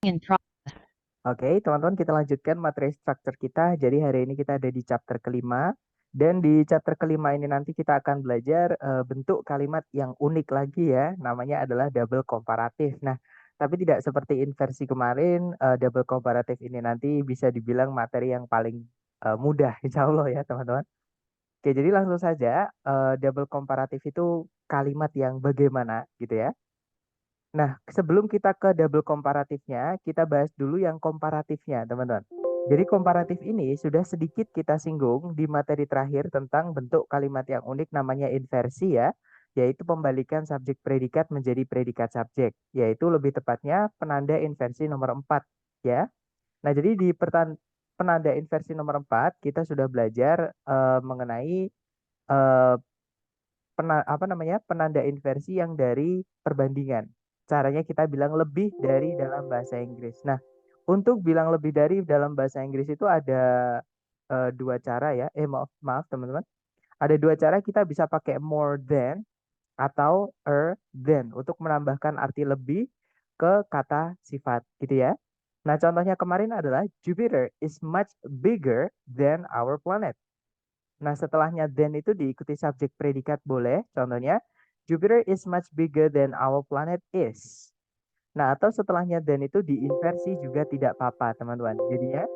Intro. Oke, teman-teman kita lanjutkan materi struktur kita. Jadi hari ini kita ada di chapter kelima. Dan di chapter kelima ini nanti kita akan belajar bentuk kalimat yang unik lagi ya. Namanya adalah double komparatif. Nah, tapi tidak seperti inversi kemarin, double komparatif ini nanti bisa dibilang materi yang paling mudah insya Allah ya teman-teman. Oke, jadi langsung saja double komparatif itu kalimat yang bagaimana gitu ya. Nah, sebelum kita ke double komparatifnya, kita bahas dulu yang komparatifnya, teman-teman. Jadi komparatif ini sudah sedikit kita singgung di materi terakhir tentang bentuk kalimat yang unik namanya inversi ya, yaitu pembalikan subjek predikat menjadi predikat subjek, yaitu lebih tepatnya penanda inversi nomor 4 ya. Nah, jadi di penanda inversi nomor 4 kita sudah belajar mengenai eh, apa namanya penanda inversi yang dari perbandingan. Caranya kita bilang lebih dari dalam bahasa Inggris. Nah, untuk bilang lebih dari dalam bahasa Inggris itu ada dua cara ya. Maaf, maaf teman-teman. Ada dua cara kita bisa pakai more than atau than untuk menambahkan arti lebih ke kata sifat gitu ya. Nah, contohnya kemarin adalah Jupiter is much bigger than our planet. Nah, setelahnya than itu diikuti subjek predikat boleh. Contohnya, Jupiter is much bigger than our planet is. Nah, atau setelahnya than itu diinversi juga tidak apa-apa, teman-teman. Jadinya,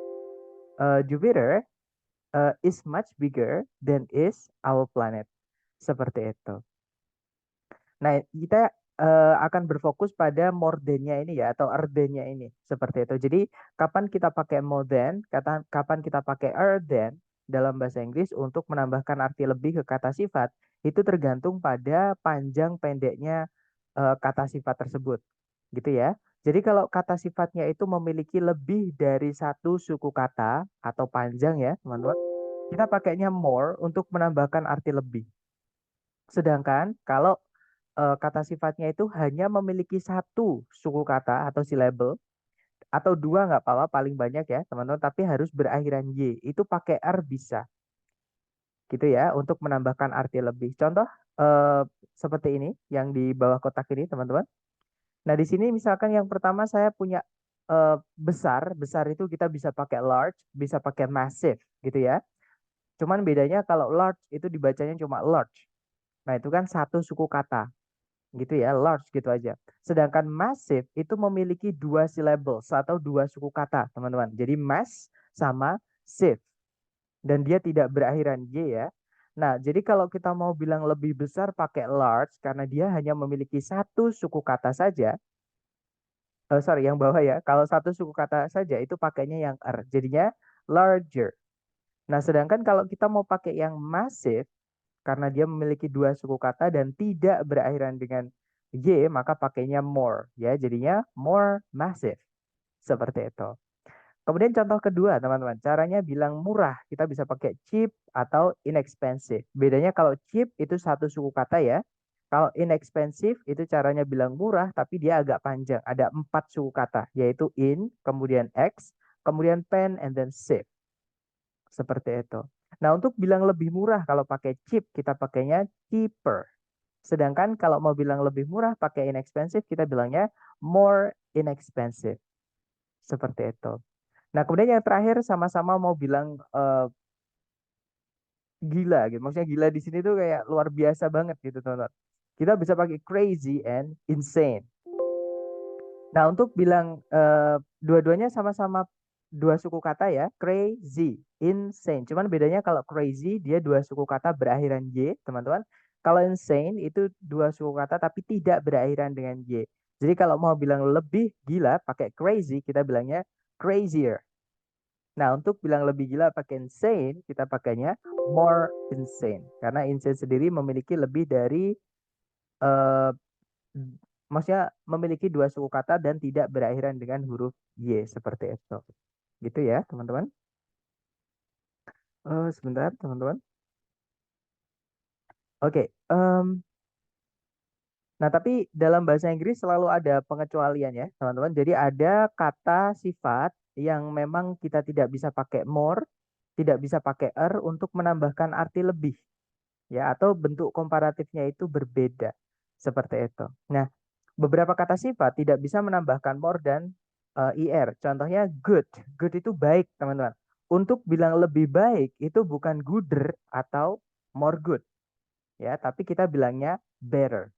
Jupiter is much bigger than is our planet. Seperti itu. Nah, kita akan berfokus pada more than-nya ini ya, atau other than-nya ini. Seperti itu. Jadi, kapan kita pakai more than, kapan kita pakai other than dalam bahasa Inggris untuk menambahkan arti lebih ke kata sifat, itu tergantung pada panjang pendeknya kata sifat tersebut. Gitu ya. Jadi, kalau kata sifatnya itu memiliki lebih dari satu suku kata atau panjang ya, teman-teman, kita pakainya more untuk menambahkan arti lebih. Sedangkan kalau kata sifatnya itu hanya memiliki satu suku kata atau syllable atau dua nggak apa-apa paling banyak ya teman-teman, tapi harus berakhiran y, itu pakai r bisa gitu ya untuk menambahkan arti lebih. Contoh eh, seperti ini yang di bawah kotak ini teman-teman. Nah, di sini misalkan yang pertama saya punya besar. Besar itu kita bisa pakai large, bisa pakai massive gitu ya. Cuman bedanya kalau large itu dibacanya cuma large. Nah, itu kan satu suku kata gitu ya, large gitu aja. Sedangkan massive itu memiliki dua syllables atau dua suku kata, teman-teman. Jadi mass sama sieve dan dia tidak berakhiran y ya. Nah, jadi kalau kita mau bilang lebih besar pakai large karena dia hanya memiliki satu suku kata saja. Sorry, yang bawah ya. Kalau satu suku kata saja itu pakainya yang r. Jadinya larger. Nah, sedangkan kalau kita mau pakai yang massive karena dia memiliki dua suku kata dan tidak berakhiran dengan y, maka pakainya more ya. Jadinya more massive. Seperti itu. Kemudian contoh kedua, teman-teman. Caranya bilang murah, kita bisa pakai cheap atau inexpensive. Bedanya kalau cheap itu satu suku kata ya. Kalau inexpensive itu caranya bilang murah, tapi dia agak panjang. Ada 4 suku kata, yaitu in, kemudian x, kemudian pen, and then save. Seperti itu. Nah, untuk bilang lebih murah kalau pakai cheap, kita pakainya cheaper. Sedangkan kalau mau bilang lebih murah pakai inexpensive, kita bilangnya more inexpensive. Seperti itu. Nah, kemudian yang terakhir sama-sama mau bilang gila gitu. Maksudnya gila di sini tuh kayak luar biasa banget gitu, teman-teman. Kita bisa pakai crazy and insane. Nah, untuk bilang dua-duanya sama-sama dua suku kata ya, crazy, insane. Cuman bedanya kalau crazy dia dua suku kata berakhiran y, teman-teman. Kalau insane itu dua suku kata tapi tidak berakhiran dengan y. Jadi kalau mau bilang lebih gila pakai crazy, kita bilangnya crazier. Nah, untuk bilang lebih gila pakai insane, kita pakainya more insane. Karena insane sendiri memiliki lebih dari eh, maksudnya memiliki dua suku kata dan tidak berakhiran dengan huruf Y seperti itu. Gitu ya, teman-teman. Sebentar, teman-teman. Oke, nah tapi dalam bahasa Inggris selalu ada pengecualian ya, teman-teman. Jadi ada kata sifat yang memang kita tidak bisa pakai more, tidak bisa pakai untuk menambahkan arti lebih ya, atau bentuk komparatifnya itu berbeda seperti itu. Nah, beberapa kata sifat tidak bisa menambahkan more dan IR. Contohnya good. Good itu baik, teman-teman. Untuk bilang lebih baik itu bukan gooder atau more good, ya, tapi kita bilangnya better.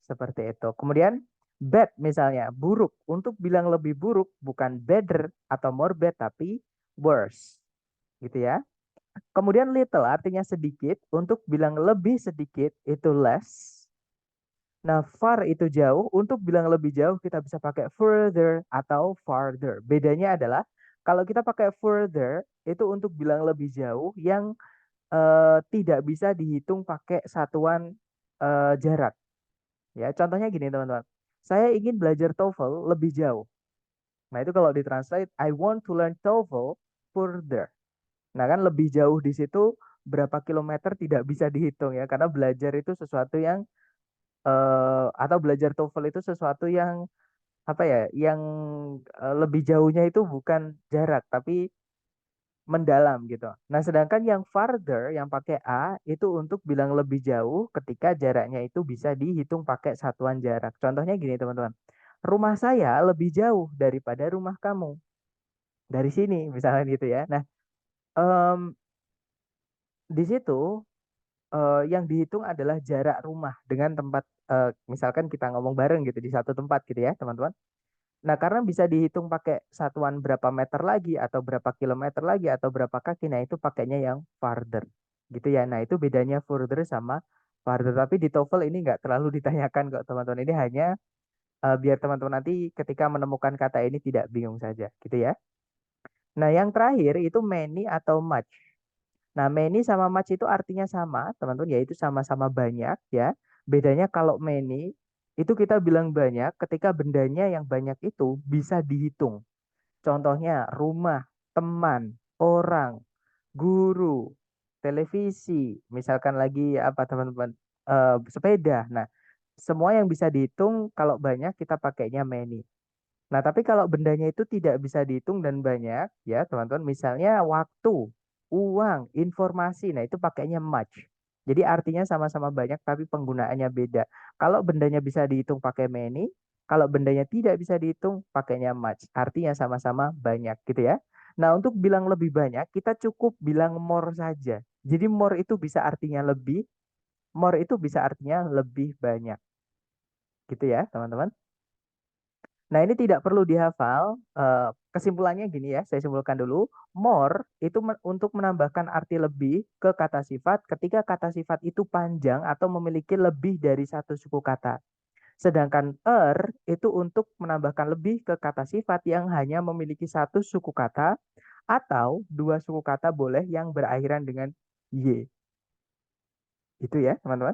Seperti itu. Kemudian bad misalnya, buruk. Untuk bilang lebih buruk bukan better atau more bad tapi worse. Gitu ya. Kemudian little artinya sedikit. Untuk bilang lebih sedikit itu less. Nah, far itu jauh. Untuk bilang lebih jauh kita bisa pakai further atau farther. Bedanya adalah kalau kita pakai further itu untuk bilang lebih jauh yang tidak bisa dihitung pakai satuan jarak. Ya, contohnya gini teman-teman. Saya ingin belajar TOEFL lebih jauh. Nah, itu kalau ditranslate, I want to learn TOEFL further. Nah, kan lebih jauh di situ berapa kilometer tidak bisa dihitung ya, karena belajar itu sesuatu yang atau belajar TOEFL itu sesuatu yang apa ya, yang lebih jauhnya itu bukan jarak, tapi mendalam gitu. Nah, sedangkan yang farther yang pakai A itu untuk bilang lebih jauh ketika jaraknya itu bisa dihitung pakai satuan jarak. Contohnya gini, teman-teman. Rumah saya lebih jauh daripada rumah kamu. Dari sini misalnya gitu ya. Nah, em, di situ yang dihitung adalah jarak rumah dengan tempat misalkan kita ngomong bareng gitu di satu tempat gitu ya, teman-teman. Nah, karena bisa dihitung pakai satuan berapa meter lagi atau berapa kilometer lagi atau berapa kaki, nah itu pakainya yang farther. Gitu ya. Nah, itu bedanya further sama farther. Tapi di TOEFL ini nggak terlalu ditanyakan kok, teman-teman. Ini hanya biar teman-teman nanti ketika menemukan kata ini tidak bingung saja. Gitu ya. Nah, yang terakhir itu many atau much. Nah, many sama much itu artinya sama, teman-teman, yaitu sama-sama banyak ya. Bedanya kalau many itu kita bilang banyak ketika bendanya yang banyak itu bisa dihitung. Contohnya rumah, teman, orang, guru, televisi, misalkan lagi apa teman-teman, sepeda. Nah, semua yang bisa dihitung kalau banyak kita pakainya many. Nah, tapi kalau bendanya itu tidak bisa dihitung dan banyak, ya teman-teman, misalnya waktu, uang, informasi, nah itu pakainya much. Jadi artinya sama-sama banyak tapi penggunaannya beda. Kalau bendanya bisa dihitung pakai many, kalau bendanya tidak bisa dihitung pakainya much. Artinya sama-sama banyak gitu ya. Nah, untuk bilang lebih banyak, kita cukup bilang more saja. Jadi more itu bisa artinya lebih, more itu bisa artinya lebih banyak. Gitu ya, teman-teman. Nah, ini tidak perlu dihafal. Kesimpulannya gini ya, saya simpulkan dulu. More itu untuk menambahkan arti lebih ke kata sifat ketika kata sifat itu panjang atau memiliki lebih dari satu suku kata. Sedangkan itu untuk menambahkan lebih ke kata sifat yang hanya memiliki satu suku kata atau dua suku kata boleh yang berakhiran dengan y. Itu ya, teman-teman.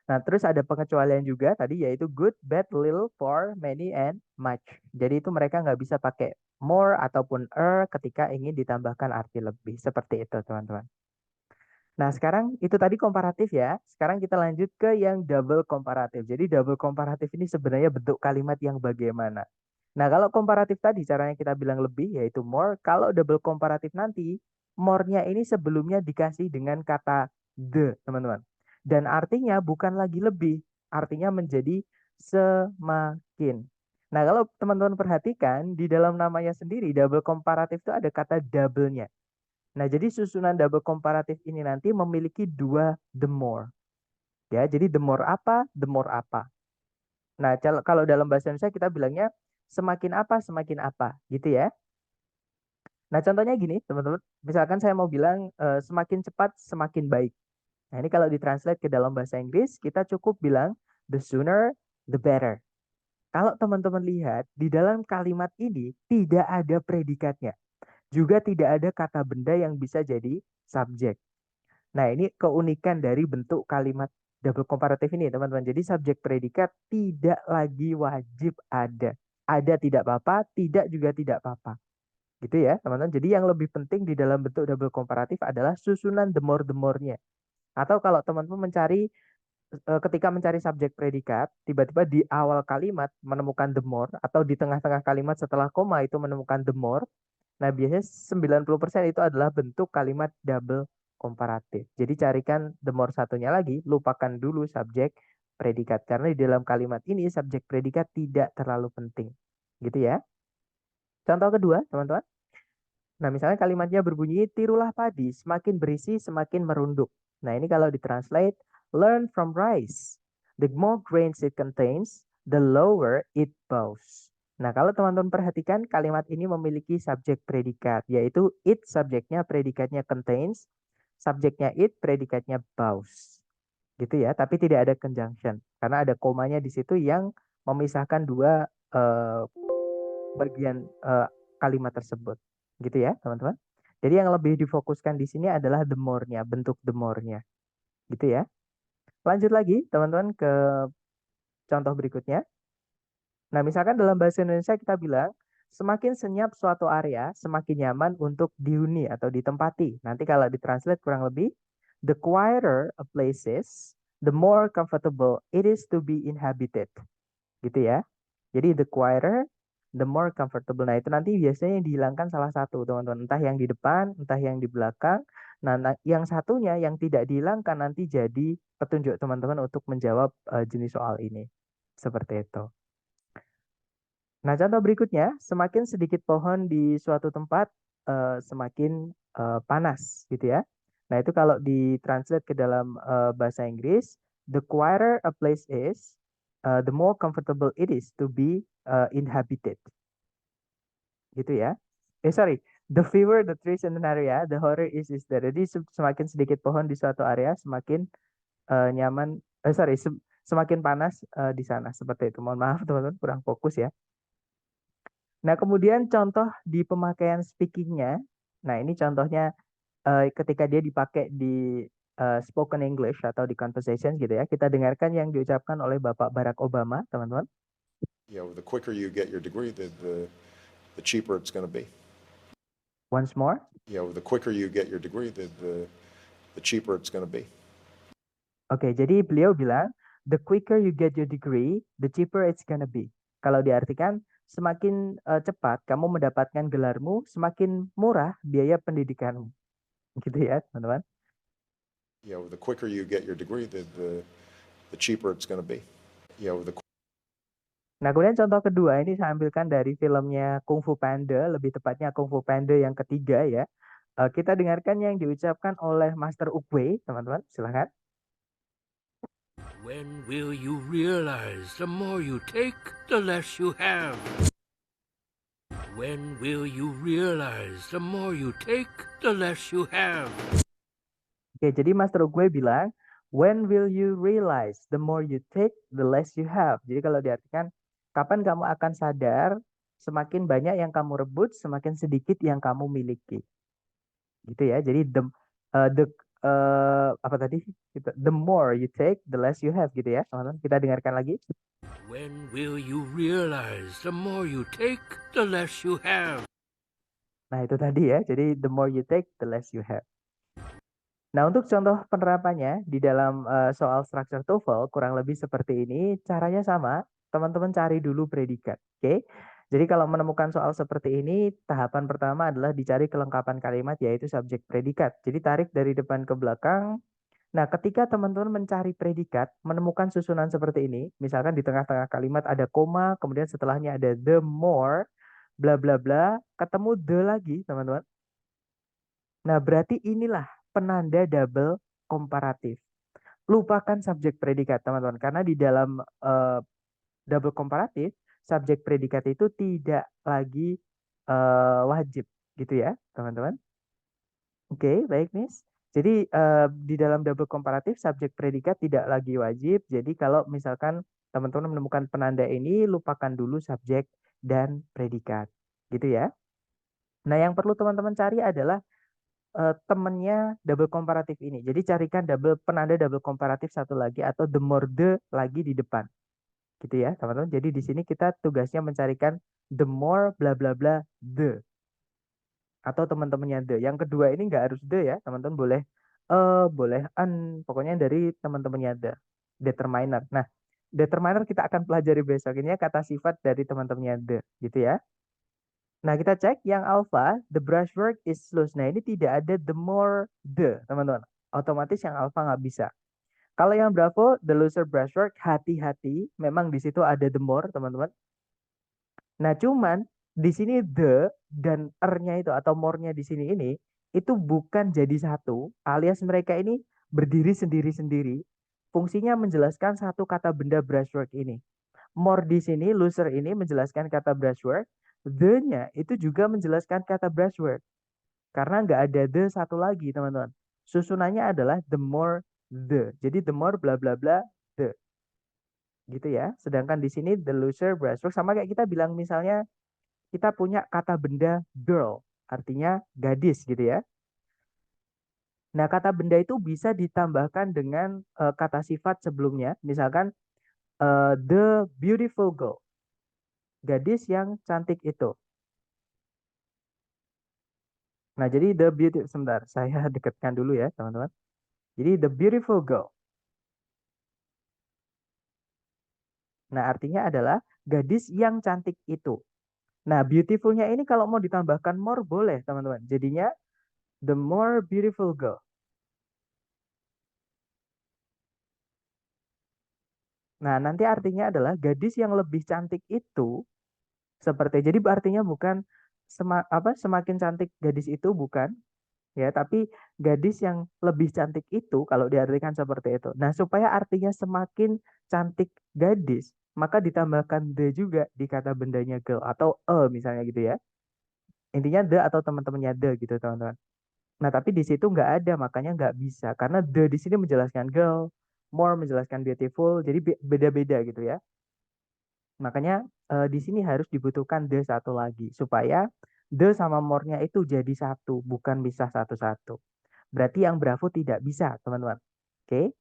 Nah, terus ada pengecualian juga tadi yaitu good, bad, little, for, many, and much. Jadi itu mereka nggak bisa pakai more ataupun ketika ingin ditambahkan arti lebih. Seperti itu, teman-teman. Nah, sekarang itu tadi komparatif ya. Sekarang kita lanjut ke yang double komparatif. Jadi double komparatif ini sebenarnya bentuk kalimat yang bagaimana. Nah, kalau komparatif tadi caranya kita bilang lebih yaitu more. Kalau double komparatif nanti, more-nya ini sebelumnya dikasih dengan kata the, teman-teman. Dan artinya bukan lagi lebih, artinya menjadi semakin. Nah, kalau teman-teman perhatikan di dalam namanya sendiri double komparatif itu ada kata double-nya. Nah, jadi susunan double komparatif ini nanti memiliki dua the more. Ya, jadi the more apa, the more apa. Nah, kalau dalam bahasa Indonesia kita bilangnya semakin apa, semakin apa, gitu ya. Nah, contohnya gini, teman-teman. Misalkan saya mau bilang semakin cepat, semakin baik. Nah, ini kalau ditranslate ke dalam bahasa Inggris, kita cukup bilang the sooner, the better. Kalau teman-teman lihat, di dalam kalimat ini tidak ada predikatnya. Juga tidak ada kata benda yang bisa jadi subjek. Nah, ini keunikan dari bentuk kalimat double komparatif ini, teman-teman. Jadi subjek predikat tidak lagi wajib ada. Ada tidak apa-apa, tidak juga tidak apa-apa. Gitu ya, teman-teman. Jadi yang lebih penting di dalam bentuk double komparatif adalah susunan the more-nya. Atau kalau teman-teman mencari ketika mencari subjek predikat, tiba-tiba di awal kalimat menemukan the more atau di tengah-tengah kalimat setelah koma itu menemukan the more. Nah, biasanya 90% itu adalah bentuk kalimat double komparatif. Jadi carikan the more satunya lagi, lupakan dulu subjek predikat. Karena di dalam kalimat ini subjek predikat tidak terlalu penting. Gitu ya. Contoh kedua, teman-teman. Nah, misalnya kalimatnya berbunyi, tirulah padi, semakin berisi, semakin merunduk. Nah, ini kalau ditranslate, learn from rice. The more grains it contains, the lower it bows. Nah, kalau teman-teman perhatikan, kalimat ini memiliki subjek predikat, yaitu it subjeknya, predikatnya contains, subjeknya it, predikatnya bows. Gitu ya, tapi tidak ada conjunction, karena ada komanya di situ yang memisahkan dua bagian kalimat tersebut. Gitu ya, teman-teman. Jadi yang lebih difokuskan di sini adalah the more-nya, bentuk the more-nya. Gitu ya. Lanjut lagi, teman-teman, ke contoh berikutnya. Nah, misalkan dalam bahasa Indonesia kita bilang, semakin senyap suatu area, semakin nyaman untuk dihuni atau ditempati. Nanti kalau ditranslate kurang lebih, the quieter a place is, the more comfortable it is to be inhabited. Gitu ya. Jadi the quieter, the more comfortable. Nah, itu nanti biasanya yang dihilangkan salah satu, teman-teman. Entah yang di depan, entah yang di belakang. Nah, yang satunya yang tidak dihilangkan nanti jadi petunjuk teman-teman untuk menjawab jenis soal ini. Seperti itu. Nah, contoh berikutnya, semakin sedikit pohon di suatu tempat, semakin panas, gitu ya. Nah, itu kalau ditranslate ke dalam bahasa Inggris, the quieter a place is, the more comfortable it is to be inhabited. Gitu ya. Sorry, the fewer the trees in an area, the hotter is that. Jadi semakin sedikit pohon di suatu area, semakin nyaman. Sorry, semakin panas di sana. Seperti itu. Mohon maaf teman-teman, kurang fokus ya. Nah, kemudian contoh di pemakaian speakingnya. Nah, ini contohnya ketika dia dipakai di spoken English atau di conversation gitu ya. Kita dengarkan yang diucapkan oleh Bapak Barack Obama, teman-teman. The quicker you get your degree, the cheaper it's going to be. Once more. The quicker you get your degree, the cheaper it's going to be. Oke, jadi beliau bilang, the quicker you get your degree, the cheaper it's gonna be. Kalau diartikan, semakin cepat kamu mendapatkan gelarmu, semakin murah biaya pendidikanmu. Gitu ya, teman-teman. The quicker you get your degree, the cheaper it's going to be. Nah, kemudian contoh kedua ini saya ambilkan dari filmnya Kung Fu Panda, lebih tepatnya Kung Fu Panda yang ketiga ya. Kita dengarkan yang diucapkan oleh Master Oogway, teman-teman. Silahkan. When will you realize the more you take, the less you have? When will you realize the more you take, the less you have? Oke, jadi Master Oogway bilang, when will you realize the more you take, the less you have. Jadi kalau diartikan, kapan kamu akan sadar, semakin banyak yang kamu rebut, semakin sedikit yang kamu miliki. Gitu ya. Jadi apa tadi? The more you take, the less you have gitu ya, teman-teman. Kita dengarkan lagi. When will you realize the more you take, the less you have? Nah, itu tadi ya. Jadi the more you take, the less you have. Nah, untuk contoh penerapannya di dalam soal structure TOEFL kurang lebih seperti ini. Caranya sama, teman-teman cari dulu predikat. Oke. Jadi kalau menemukan soal seperti ini, tahapan pertama adalah dicari kelengkapan kalimat yaitu subjek predikat. Jadi tarik dari depan ke belakang. Nah, ketika teman-teman mencari predikat, menemukan susunan seperti ini, misalkan di tengah-tengah kalimat ada koma, kemudian setelahnya ada the more, bla bla bla, ketemu the lagi, teman-teman. Nah, berarti inilah penanda double komparatif. Lupakan subjek predikat, teman-teman. Karena di dalam double komparatif, subjek predikat itu tidak lagi wajib. Gitu ya, teman-teman. Oke, baik, Miss. Jadi di dalam double komparatif, subjek predikat tidak lagi wajib. Jadi kalau misalkan teman-teman menemukan penanda ini, lupakan dulu subjek dan predikat. Gitu ya. Nah, yang perlu teman-teman cari adalah temennya double komparatif ini. Jadi carikan penanda double komparatif satu lagi atau the more the lagi di depan. Gitu ya, teman-teman. Jadi di sini kita tugasnya mencarikan the more bla bla bla the atau teman-temannya the. Yang kedua ini nggak harus the ya, teman-teman boleh pokoknya dari teman-temannya the. Determiner. Nah, determiner kita akan pelajari besok ini ya, kata sifat dari teman-temannya the, gitu ya. Nah, kita cek yang alpha, the brushwork is loose. Nah, ini tidak ada the more the, teman-teman. Otomatis yang alpha nggak bisa. Kalau yang bravo, the looser brushwork, hati-hati. Memang di situ ada the more, teman-teman. Nah, cuman di sini the dan er-nya itu atau more-nya di sini ini itu bukan jadi satu, alias mereka ini berdiri sendiri-sendiri. Fungsinya menjelaskan satu kata benda brushwork ini. More di sini, loser ini menjelaskan kata brushwork. The-nya itu juga menjelaskan kata brushwork. Karena nggak ada the satu lagi, teman-teman. Susunannya adalah the more the. Jadi the more bla bla bla the. Gitu ya. Sedangkan di sini the loser brushwork sama kayak kita bilang misalnya kita punya kata benda girl, artinya gadis gitu ya. Nah, kata benda itu bisa ditambahkan dengan kata sifat sebelumnya. Misalkan the beautiful girl, gadis yang cantik itu. Nah, jadi the beauty, sebentar, saya dekatkan dulu ya, teman-teman. Jadi the beautiful girl. Nah, artinya adalah gadis yang cantik itu. Nah, beautifulnya ini kalau mau ditambahkan more boleh, teman-teman. Jadinya the more beautiful girl. Nah, nanti artinya adalah gadis yang lebih cantik itu seperti jadi artinya bukan semakin cantik gadis itu bukan ya, tapi gadis yang lebih cantik itu kalau diartikan seperti itu. Nah, supaya artinya semakin cantik gadis, maka ditambahkan the juga di kata bendanya girl atau misalnya gitu ya. Intinya the atau teman-temannya the gitu, teman-teman. Nah, tapi di situ nggak ada, makanya nggak bisa. Karena the di sini menjelaskan girl, more menjelaskan beautiful, jadi beda-beda gitu ya. Makanya di sini harus dibutuhkan the satu lagi supaya the sama more-nya itu jadi satu, bukan bisa satu-satu. Berarti yang Bravo tidak bisa, teman-teman. Oke.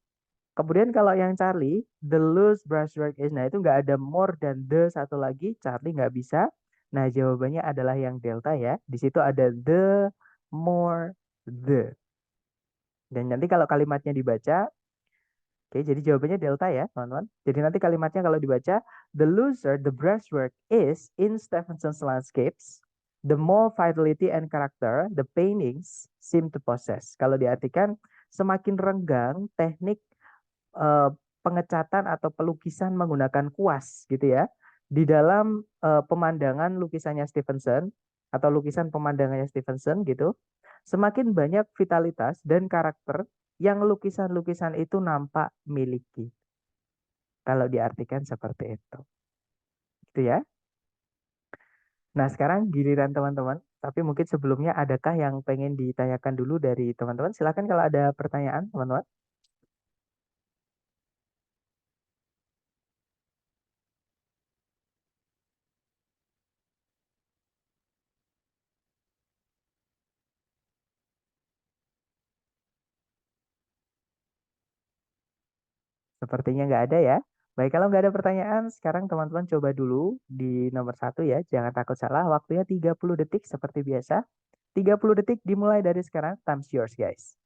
Kemudian kalau yang Charlie, the loose brushwork is, nah itu nggak ada more dan the satu lagi, Charlie nggak bisa. Nah, jawabannya adalah yang delta ya. Di situ ada the, more, the. Dan nanti kalau kalimatnya dibaca, oke, jadi jawabannya delta ya, teman-teman. Jadi nanti kalimatnya kalau dibaca, the loser, the brushwork is in Stevenson's landscapes, the more vitality and character the paintings seem to possess. Kalau diartikan, semakin renggang teknik eh, pengecatan atau pelukisan menggunakan kuas gitu ya. Di dalam pemandangan lukisannya Stevenson atau lukisan pemandangannya Stevenson gitu, semakin banyak vitalitas dan karakter yang lukisan-lukisan itu nampak miliki. Kalau diartikan seperti itu. Gitu ya. Nah, sekarang giliran teman-teman. Tapi mungkin sebelumnya adakah yang pengen ditanyakan dulu dari teman-teman? Silakan kalau ada pertanyaan, teman-teman. Sepertinya nggak ada ya. Baik, kalau nggak ada pertanyaan, sekarang teman-teman coba dulu di nomor satu ya. Jangan takut salah, waktunya 30 detik seperti biasa. 30 detik dimulai dari sekarang, time's yours guys.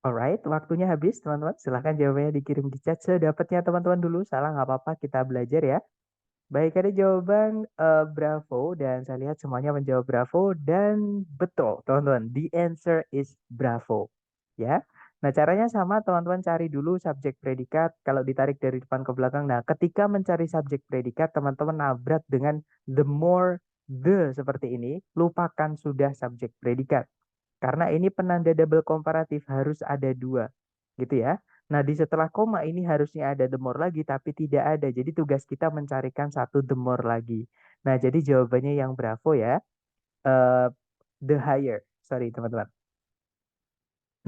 Alright, waktunya habis teman-teman. Silahkan jawabannya dikirim di chat sedapatnya teman-teman dulu. Salah nggak apa-apa, kita belajar ya. Baik, ada jawaban Bravo dan saya lihat semuanya menjawab Bravo dan betul, teman-teman. The answer is Bravo. Ya. Nah, caranya sama, teman-teman cari dulu subjek predikat. Kalau ditarik dari depan ke belakang. Nah, ketika mencari subjek predikat, teman-teman nabrak dengan the more the seperti ini, lupakan sudah subjek predikat. Karena ini penanda double komparatif harus ada dua, gitu ya. Nah, di setelah koma ini harusnya ada the more lagi, tapi tidak ada. Jadi tugas kita mencarikan satu the more lagi. Nah, jadi jawabannya yang Bravo ya. Eh, the higher. Sorry, teman-teman.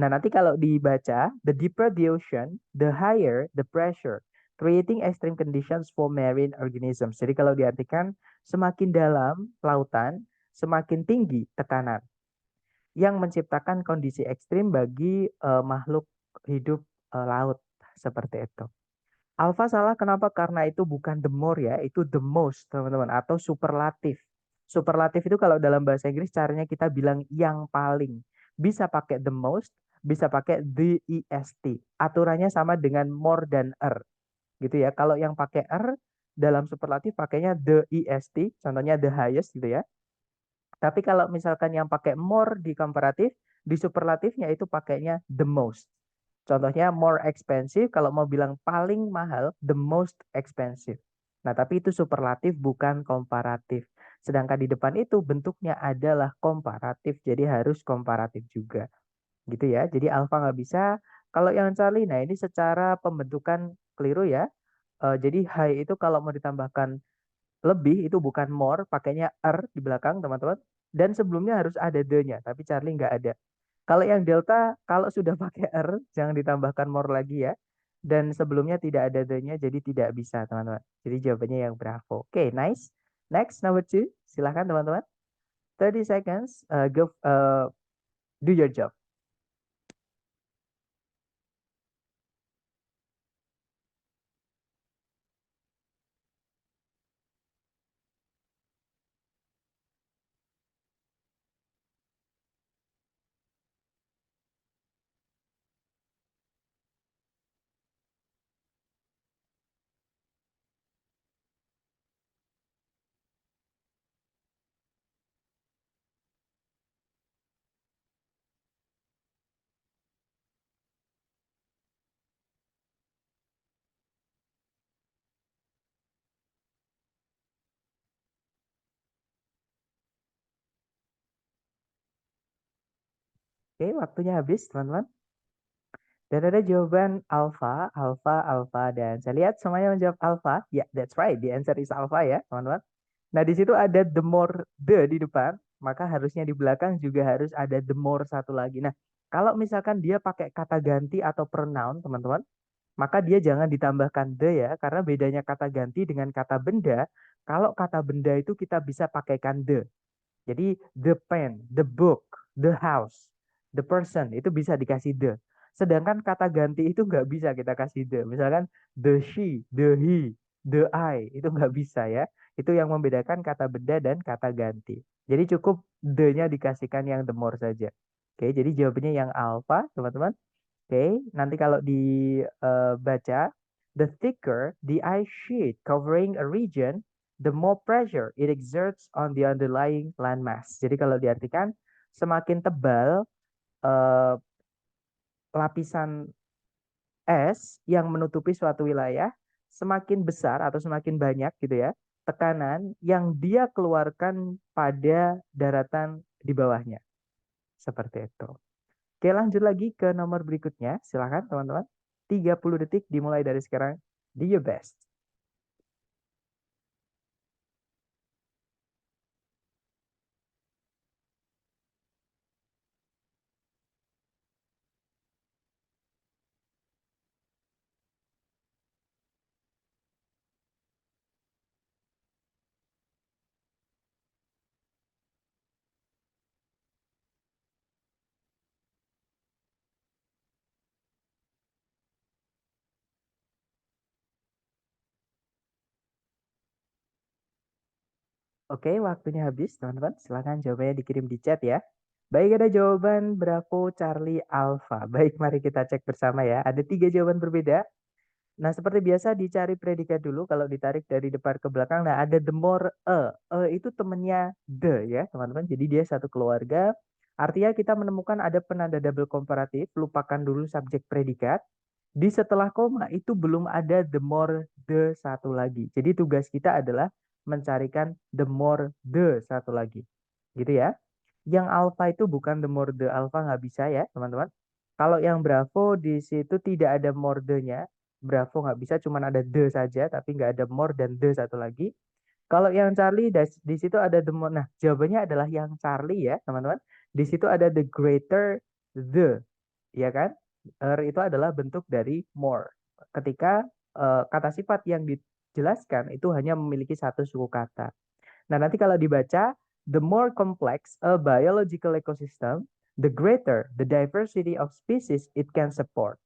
Nah, nanti kalau dibaca, the deeper the ocean, the higher the pressure, creating extreme conditions for marine organisms. Jadi kalau diartikan, semakin dalam lautan, semakin tinggi tekanan yang menciptakan kondisi ekstrim bagi makhluk hidup laut seperti itu. Alpha salah kenapa? Karena itu bukan the more ya, itu the most, teman-teman, atau superlatif. Superlatif itu kalau dalam bahasa Inggris caranya kita bilang yang paling. Bisa pakai the most, bisa pakai the est. Aturannya sama dengan more dan gitu ya. Kalau yang pakai dalam superlatif pakainya the est, contohnya the highest gitu ya. Tapi kalau misalkan yang pakai more di komparatif, di superlatifnya itu pakainya the most. Contohnya more expensive, kalau mau bilang paling mahal, the most expensive. Nah, tapi itu superlatif bukan komparatif. Sedangkan di depan itu bentuknya adalah komparatif, jadi harus komparatif juga. Gitu ya, jadi alpha nggak bisa. Kalau yang Charlie, nah ini secara pembentukan keliru ya. Jadi high itu kalau mau ditambahkan lebih itu bukan more, pakainya di belakang teman-teman. Dan sebelumnya harus ada the-nya, tapi Charlie nggak ada. Kalau yang delta, kalau sudah pakai jangan ditambahkan more lagi ya. Dan sebelumnya tidak ada the-nya, jadi tidak bisa teman-teman. Jadi jawabannya yang bravo. Oke, nice. Next, number 2. Silahkan teman-teman. 30 seconds, do your job. Oke, waktunya habis teman-teman. Dan ada jawaban alpha, alpha, alpha. Dan saya lihat semuanya menjawab alpha. Ya, yeah, that's right. The answer is alpha ya, teman-teman. Nah, di situ ada the more the di depan, maka harusnya di belakang juga harus ada the more satu lagi. Nah, kalau misalkan dia pakai kata ganti atau pronoun, teman-teman, maka dia jangan ditambahkan the ya, karena bedanya kata ganti dengan kata benda. Kalau kata benda itu kita bisa pakaikan the. Jadi the pen, the book, the house, the person itu bisa dikasih the. Sedangkan kata ganti itu nggak bisa kita kasih the. Misalkan the she, the he, the I itu nggak bisa ya. Itu yang membedakan kata benda dan kata ganti. Jadi cukup the-nya dikasihkan yang the more saja. Oke, jadi jawabannya yang alpha, teman-teman. Oke, nanti kalau dibaca, the thicker the ice sheet covering a region, the more pressure it exerts on the underlying landmass. Jadi kalau diartikan, semakin tebal uh, lapisan es yang menutupi suatu wilayah, semakin besar atau semakin banyak gitu ya, tekanan yang dia keluarkan pada daratan di bawahnya. Seperti itu. Oke, lanjut lagi ke nomor berikutnya. Silakan teman-teman. 30 detik dimulai dari sekarang. Do your best. Oke, waktunya habis, teman-teman. Silakan jawabannya dikirim di chat ya. Baik, ada jawaban Bravo, Charlie, Alpha. Baik, mari kita cek bersama ya. Ada 3 jawaban berbeda. Nah, seperti biasa dicari predikat dulu. Kalau ditarik dari depan ke belakang, nah ada the more a. Itu temennya the ya, teman-teman. Jadi dia satu keluarga. Artinya kita menemukan ada penanda double komparatif. Lupakan dulu subjek predikat. Di setelah koma itu belum ada the more the satu lagi. Jadi tugas kita adalah mencarikan the more the satu lagi. Gitu ya. Yang alpha itu bukan the more the alpha, nggak bisa ya teman-teman. Kalau yang bravo di situ tidak ada more the-nya. Bravo nggak bisa, cuma ada the saja, tapi nggak ada more dan the satu lagi. Kalau yang Charlie di situ ada the more. Nah, jawabannya adalah yang Charlie ya teman-teman. Di situ ada the greater the, ya kan? Itu adalah bentuk dari more. Ketika kata sifat yang dijelaskan itu hanya memiliki satu suku kata. Nah, nanti kalau dibaca, the more complex a biological ecosystem, the greater the diversity of species it can support.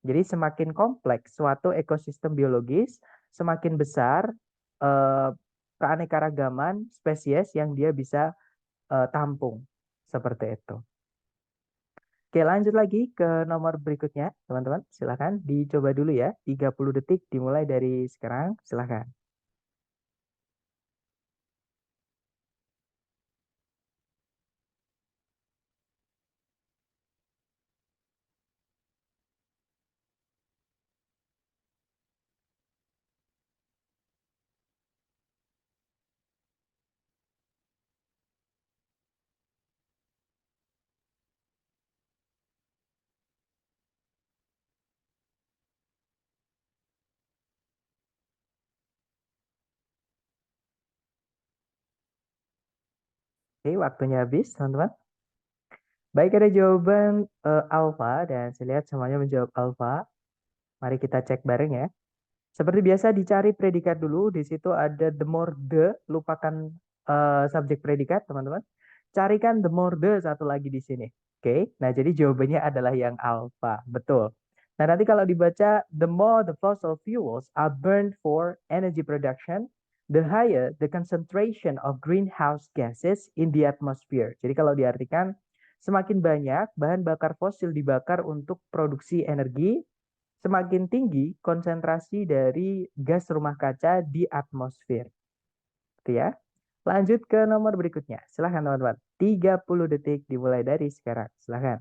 Jadi semakin kompleks suatu ekosistem biologis, semakin besar eh, keanekaragaman spesies yang dia bisa tampung. Seperti itu. Oke, lanjut lagi ke nomor berikutnya, teman-teman. Silakan dicoba dulu ya. 30 detik dimulai dari sekarang. Silakan. Oke, waktunya habis, teman-teman. Baik, ada jawaban alfa dan saya lihat semuanya menjawab alfa. Mari kita cek bareng ya. Seperti biasa dicari predikat dulu. Di situ ada the more the, lupakan subjek predikat, teman-teman. Carikan the more the satu lagi di sini. Oke, nah jadi jawabannya adalah yang alfa. Betul. Nah, nanti kalau dibaca the more the fossil fuels are burned for energy production, the higher the concentration of greenhouse gases in the atmosphere. Jadi kalau diartikan semakin banyak bahan bakar fosil dibakar untuk produksi energi, semakin tinggi konsentrasi dari gas rumah kaca di atmosfer. Gitu ya. Lanjut ke nomor berikutnya. Silahkan teman-teman. 30 detik dimulai dari sekarang. Silahkan.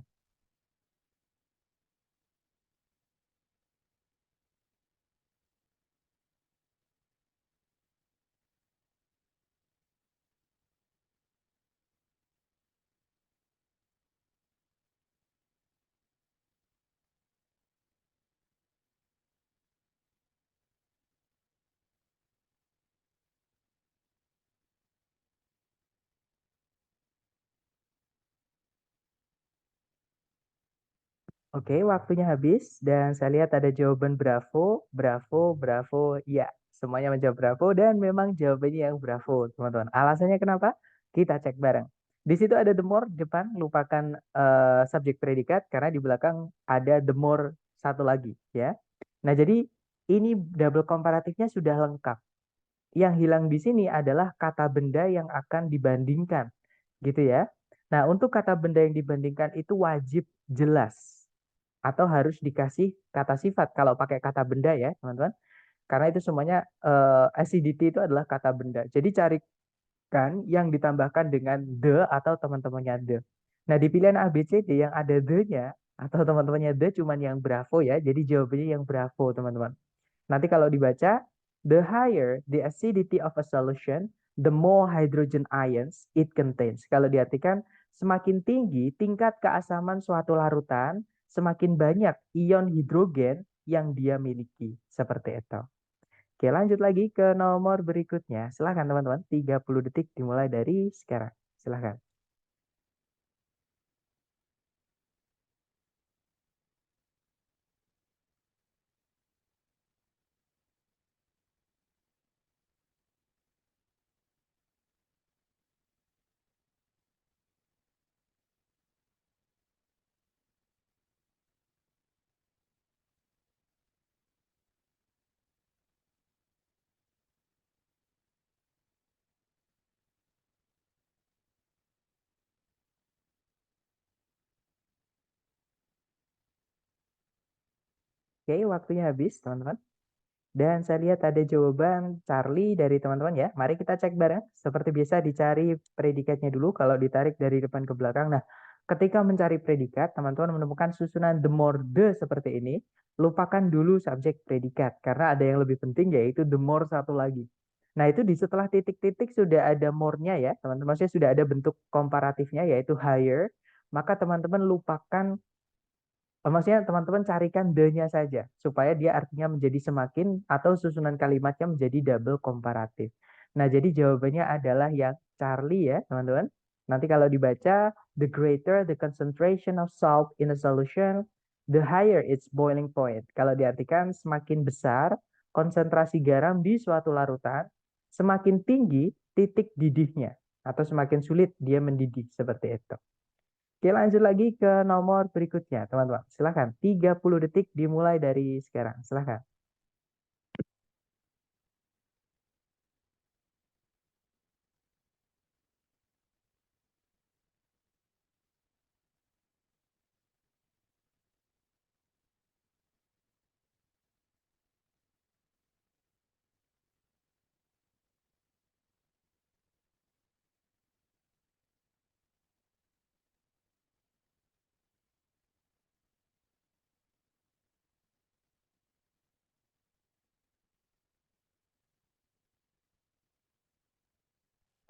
Oke, waktunya habis dan saya lihat ada jawaban bravo, bravo, bravo. Iya, semuanya menjawab bravo dan memang jawabannya yang bravo, teman-teman. Alasannya kenapa? Kita cek bareng. Di situ ada the more depan, lupakan subjek predikat karena di belakang ada the more satu lagi, ya. Nah, jadi ini double komparatifnya sudah lengkap. Yang hilang di sini adalah kata benda yang akan dibandingkan, gitu ya. Nah, untuk kata benda yang dibandingkan itu wajib jelas atau harus dikasih kata sifat kalau pakai kata benda ya, teman-teman. Karena itu semuanya acidity itu adalah kata benda. Jadi carikan yang ditambahkan dengan the atau teman-temannya the. Nah, di pilihan A, B, C, D yang ada the-nya atau teman-temannya the cuman yang bravo ya. Jadi jawabannya yang bravo, teman-teman. Nanti kalau dibaca, the higher the acidity of a solution, the more hydrogen ions it contains. Kalau diartikan, semakin tinggi tingkat keasaman suatu larutan, semakin banyak ion hidrogen yang dia miliki. Seperti itu. Oke, lanjut lagi ke nomor berikutnya. Silahkan teman-teman, 30 detik dimulai dari sekarang. Silahkan. Oke, waktunya habis, teman-teman. Dan saya lihat ada jawaban Charlie dari teman-teman ya. Mari kita cek bareng. Seperti biasa dicari predikatnya dulu kalau ditarik dari depan ke belakang. Nah, ketika mencari predikat, teman-teman menemukan susunan the more the seperti ini. Lupakan dulu subjek predikat karena ada yang lebih penting yaitu the more satu lagi. Nah, itu di setelah titik-titik sudah ada more-nya ya, teman-teman. Maksudnya sudah ada bentuk komparatifnya yaitu higher. Maka teman-teman lupakan maksudnya teman-teman carikan the-nya saja supaya dia artinya menjadi semakin atau susunan kalimatnya menjadi double komparatif. Nah, jadi jawabannya adalah yang Charlie ya, teman-teman. Nanti kalau dibaca, the greater the concentration of salt in a solution, the higher its boiling point. Kalau diartikan semakin besar konsentrasi garam di suatu larutan, semakin tinggi titik didihnya atau semakin sulit dia mendidih seperti itu. Oke, lanjut lagi ke nomor berikutnya, teman-teman. Silahkan, 30 detik dimulai dari sekarang. Silahkan.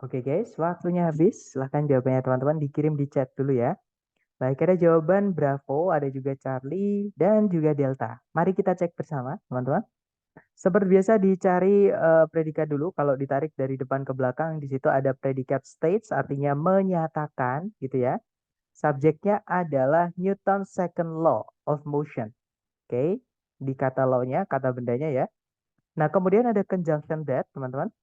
Oke guys, waktunya habis. Silahkan jawabannya teman-teman dikirim di chat dulu ya. Baik, ada jawaban Bravo, ada juga Charlie, dan juga Delta. Mari kita cek bersama, teman-teman. Seperti biasa dicari predikat dulu. Kalau ditarik dari depan ke belakang, di situ ada predikat states, artinya menyatakan, gitu ya. Subjeknya adalah Newton's second law of motion. Oke, di kata law-nya, kata bendanya ya. Nah, kemudian ada conjunction that, teman-teman.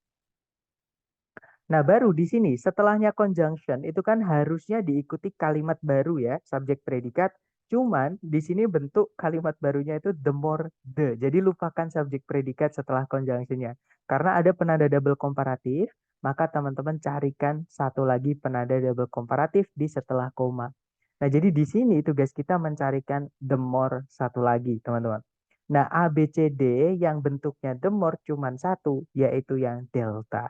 Nah, baru di sini setelahnya conjunction itu kan harusnya diikuti kalimat baru ya, subjek predikat. Cuman di sini bentuk kalimat barunya itu the more the. Jadi lupakan subjek predikat setelah conjunctionnya. Karena ada penanda double komparatif, maka teman-teman carikan satu lagi penanda double komparatif di setelah koma. Nah, jadi di sini tugas kita mencarikan the more satu lagi, teman-teman. Nah, A, B, C, D yang bentuknya the more cuman satu, yaitu yang delta.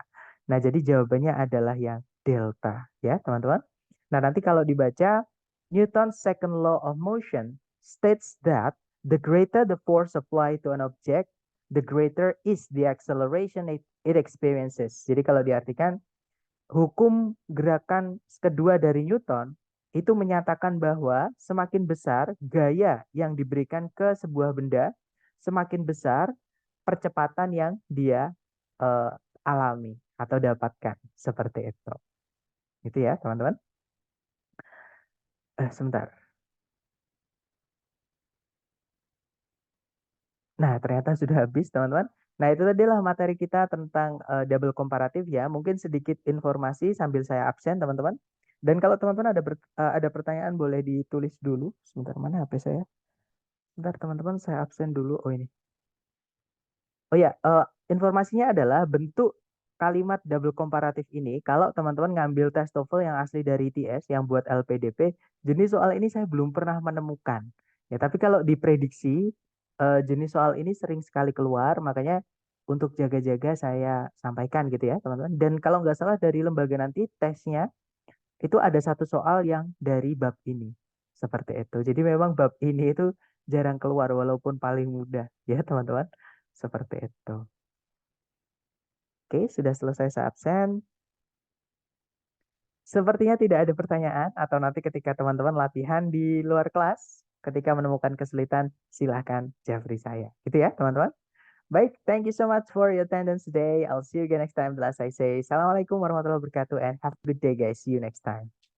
Nah, jadi jawabannya adalah yang delta ya, teman-teman. Nah, nanti kalau dibaca Newton's second law of motion states that the greater the force applied to an object, the greater is the acceleration it experiences. Jadi kalau diartikan hukum gerakan kedua dari Newton itu menyatakan bahwa semakin besar gaya yang diberikan ke sebuah benda, semakin besar percepatan yang dia eh, alami atau dapatkan seperti itu. Itu ya, teman-teman. Sebentar. Nah, ternyata sudah habis, teman-teman. Nah, itu tadilah materi kita tentang double komparatif ya. Mungkin sedikit informasi sambil saya absen, teman-teman. Dan kalau teman-teman ada pertanyaan boleh ditulis dulu. Sebentar, mana HP saya? Sebentar, teman-teman, saya absen dulu. Oh, ini. Oh ya, informasinya adalah bentuk kalimat double komparatif ini. Kalau teman-teman ngambil tes TOEFL yang asli dari ITS yang buat LPDP, jenis soal ini saya belum pernah menemukan. Ya, tapi kalau diprediksi jenis soal ini sering sekali keluar, makanya untuk jaga-jaga saya sampaikan gitu ya, teman-teman. Dan kalau nggak salah dari lembaga nanti tesnya itu ada satu soal yang dari bab ini. Seperti itu. Jadi memang bab ini itu jarang keluar walaupun paling mudah ya, teman-teman. Seperti itu. Oke, sudah selesai saya absen. Sepertinya tidak ada pertanyaan atau nanti ketika teman-teman latihan di luar kelas, ketika menemukan kesulitan, silahkan Jeffrey saya. Gitu ya, teman-teman. Baik, thank you so much for your attendance today. I'll see you again next time. As I say, Assalamualaikum warahmatullahi wabarakatuh and have a good day guys. See you next time.